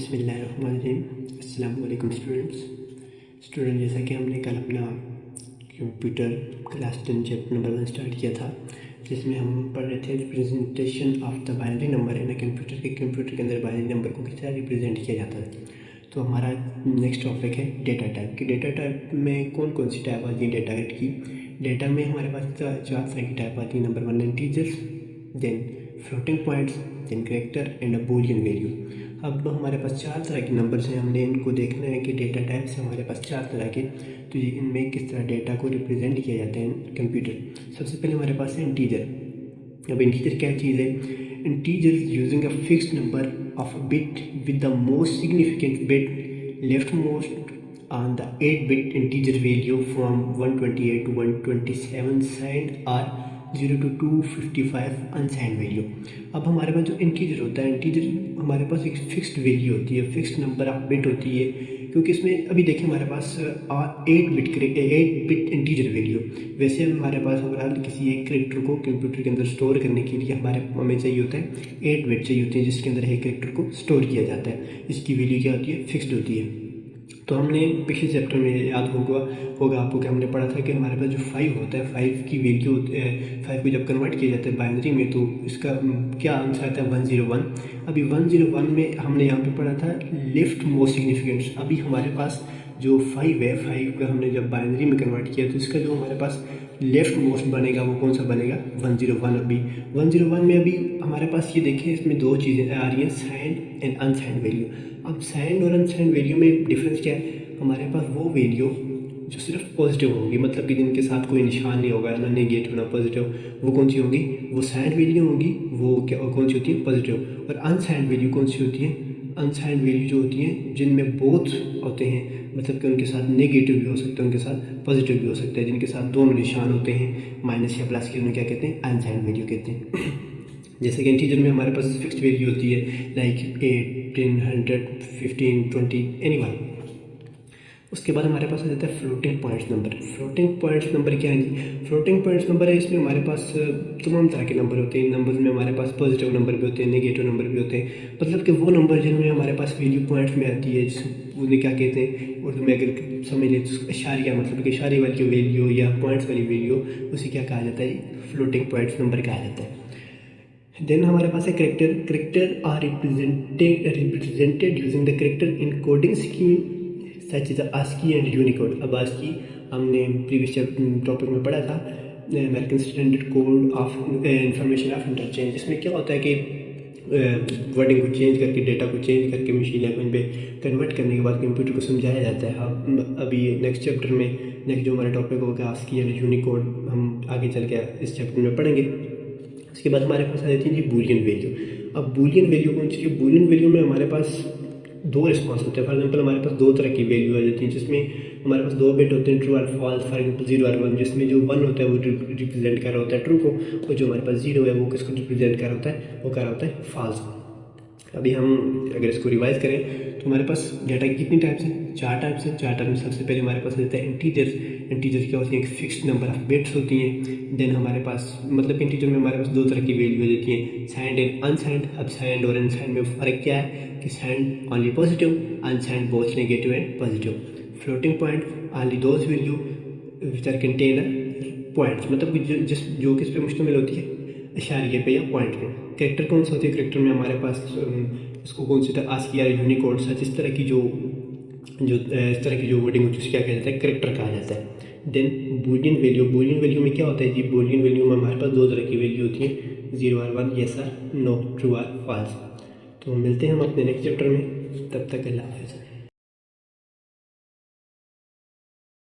बिस्मिल्लाहिर्रहमानिर्रहीम। अस्सलाम वालेकुम स्टूडेंट, जैसा कि हमने कल अपना computer class 10 chapter number 1 start किया था, जिसमें हम पढ़ रहे थे representation of the binary number है ना। कंप्यूटर के अंदर बाइनरी नंबर को किस तरह रिप्रेजेंट किया जाता है। तो हमारा नेक्स्ट टॉपिक है डेटा टाइप की। डेटा टाइप में कौन कौन सी टाइप आती है डेटा की। डेटा में हमारे पास 4 तरह की टाइप आती है। Number 1 integers, then floating points, then character and a boolean value. अब हमारे पास 4 तरह के नंबर्स हैं, हमने इनको देखना है कि डेटा टाइप्स हैं हमारे पास 4 तरह के, तो ये इनमें किस तरह डेटा को रिप्रेजेंट किया जाता है कंप्यूटर। सबसे पहले हमारे पास है इंटीजर। अब इंटीजर क्या चीज़ है। Integer using a fixed number of a bit with the most significant bit left most on the 8-bit integer value from 128 to 127 signed or 0 to 255 unsigned value. अब हमारे पास जो इंटीजर होता है, इंटीजर हमारे पास एक फिक्स्ड वैल्यू होती है, fixed number of bit होती है, क्योंकि इसमें अभी देखिए हमारे पास 8 बिट इंटीजर वैल्यू। वैसे हमारे पास ओवरऑल किसी एक करेक्टर को कंप्यूटर के अंदर स्टोर करने के लिए हमें चाहिए होता है 8 बिट चाहिए होती है, जिसके अंदर एक करेक्टर को स्टोर किया जाता है। इसकी वैल्यू क्या होती है, फिक्स्ड होती है। तो हमने पिछले चैप्टर में याद होगा आपको कि हमने पढ़ा था कि हमारे पास जो 5 होता है, 5 की वैल्यू 5 को जब कन्वर्ट किया जाता है बाइनरी में, तो इसका क्या आंसर आता है 101। अभी 101 में हमने यहाँ पे पढ़ा था लेफ्ट मोस्ट सिग्निफिकेंस। अभी हमारे पास जो 5 है, 5 को हमने जब बाइनरी में कन्वर्ट किया, तो इसका जो हमारे पास लेफ्ट मोस्ट बनेगा वो कौन सा बनेगा, 101। अभी 101 में अभी हमारे पास ये देखिए, इसमें 2 चीज़ें आ रही हैं, साइंड एंड अनसाइंड वैल्यू। अब साइंड और अनसाइंड वैल्यू में डिफरेंस क्या है। हमारे पास वो वैल्यू जो सिर्फ पॉजिटिव होगी, मतलब कि जिनके साथ कोई निशान नहीं होगा, ना नेगेटिव ना पॉजिटिव, वो कौन सी होगी, वो साइंड वैल्यू होगी। वो क्या कौन सी होती है, पॉजिटिव। और अनसाइंड वैल्यू कौन सी होती है, अनसाइंड वैल्यू जो होती है जिनमें बोथ होते हैं, मतलब कि उनके साथ नेगेटिव भी हो सकता है, उनके साथ पॉजिटिव भी हो सकता है, जिनके साथ दोनों निशान होते हैं माइनस या प्लस के, उन्हें क्या कहते हैं, अनसाइंड वैल्यू कहते हैं। जैसे कि इंटीजर में हमारे पास फिक्स्ड वैल्यू होती है, लाइक 8, 10, 100, 15, 20, एनीवन। उसके बाद हमारे पास आ जाता है floating points number. Floating points number क्या है जी, फ्लोटिंग पॉइंट्स नंबर है, इसमें हमारे पास तमाम तरह के नंबर होते हैं। इन नंबर में हमारे पास पॉजिटिव नंबर भी होते हैं, नेगेटिव नंबर भी होते हैं, मतलब कि वो नंबर जिनमें हमारे पास वैल्यू पॉइंट्स में आती है, उन्हें क्या कहते हैं उर्दू में अगर समझ लें तो इशारिया, मतलब कि इशारे वाली जो वैल्यू या पॉइंट्स वाली वैल्यू, उसे क्या कहा जाता है, फ्लोटिंग पॉइंट्स नंबर कहा जाता है। देन हमारे पास है character are represented using the character encoding scheme such is ASCII and Unicode. अब ASCII हमने प्रीवियस टॉपिक में पढ़ा था, American standard code of information of interchange. इसमें क्या होता है कि वर्डिंग को चेंज करके, डेटा को चेंज करके मशीन लैंग्वेज पे कन्वर्ट करने के बाद कंप्यूटर को समझाया जाता है। अब अभी नेक्स्ट चैप्टर में नेक्स्ट जो हमारा टॉपिक होगा ASCII एंड यूनिकोड, हम आगे चल के इस चैप्टर में पढ़ेंगे। उसके बाद हमारे पास आ जाती है जी बूलियन वैल्यू। अब बूलियन वैल्यू कौन सी है, बूलियन वैल्यू में हमारे पास 2 रिस्पॉन्स होते हैं। फॉर एग्जांपल हमारे पास 2 तरह की वैल्यू आ जाती है, जिसमें हमारे पास 2 बिट होते हैं, ट्रू और फॉल्स। फॉर एग्जांपल 0 और 1, जिसमें जो 1 होता है वो रिप्रेजेंट कर रहा होता है ट्रू को, और जो हमारे पास 0 है वो किसको रिप्रेजेंट कर रहा होता है, वो कर रहा होता है फॉल्स को। अभी हम अगर इसको रिवाइज करें तो हमारे पास डाटा की कितनी टाइप्स हैं, 4 टाइप्स हैं। 4 टाइप में सबसे पहले हमारे पास रहता है इंटीजर्स। इंटीजर्स क्या होती है, एक फिक्स्ड नंबर ऑफ बिट्स होती हैं। देन हमारे पास मतलब इंटीजर में हमारे पास 2 तरह की वैल्यू हो जाती हैं, साइंड एंड अनसाइंड। अब साइंड और अनसाइंड में फ़र्क क्या है कि signed only positive, unsigned both negative and positive. Floating point only those value which are contain points, मतलब कि जो किस पे मुश्तमिल होती है, इशारे पे या पॉइंट पे। कैरेक्टर कौन सा होती है, कैरेक्टर में हमारे पास इसको कौन सी ASCII या यूनिकोड सच इस तरह की जो इस तरह की जो वर्डिंग होती है उसे क्या कहा जाता है, कैरेक्टर कहा जाता है। Then boolean value. Boolean value में क्या होता है जी, बूलियन वैल्यू में हमारे पास 2 तरह की वैल्यू होती है, 0 और 1, येस और नो, ट्रू और फॉल्स। तो मिलते हैं हम अपने नेक्स्ट चैप्टर में, तब तक अल्लाह हाफ़िज़।